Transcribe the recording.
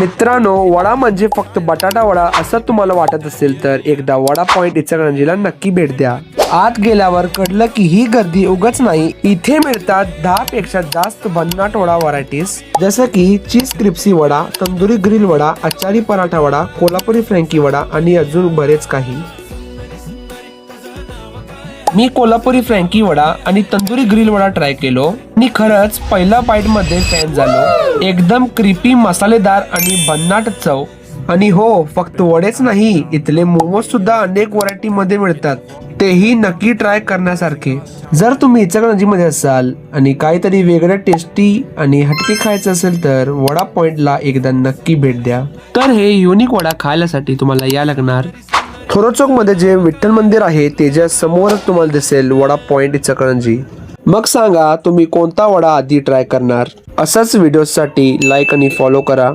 मित्रांनो, वडा म्हणजे फक्त बटाटा वडा असं तुम्हाला वाटत असेल तर एकदा वडा पॉइंट इचलकरंजीला नक्की भेट द्या। आत गेल्यावर कळलं की ही गर्दी उगाच नाही, इथे मिळतात 10 पेक्षा जास्त भन्नाट वडा व्हरायटीज, जसं की चीज क्रिप्सी वडा, तंदुरी ग्रिल वडा, आचारी पराठा वडा, कोल्हापुरी फ्रँकी वडा आणि अजून बरेच काही। मी कोल्हापुरी फ्रँकी वडा आणि तंदुरी ग्रिल वडा ट्राय केलो आणि खरंच पहिला बाईट मध्ये फॅन झालो। एकदम क्रिपी, मसालेदार आणि भन्नाट चव। आणि हो, फक्त वडेच नाही, इथले मोमोज सुद्धा अनेक व्हरायटी मध्ये मिळतात, तेही नक्की ट्राय करण्यासारखे। जर तुम्ही इचलकरंजी मध्ये असाल आणि काहीतरी वेगळं टेस्टी आणि हटके खायचं असेल तर वडा पॉइंटला एकदा नक्की भेट द्या। तर हे युनिक वडा खायसाठी तुम्हाला या लागणार थोर चौक मध्ये जे विठ्ठल मंदिर आहे त्याच्या समोरच तुम्हाला दिसेल वडा पॉइंट इचलकरंजी। मग सांगा तुम्ही कोणता वडा आधी ट्राय करणार? असाच व्हिडिओसाठी लाईक आणि फॉलो करा।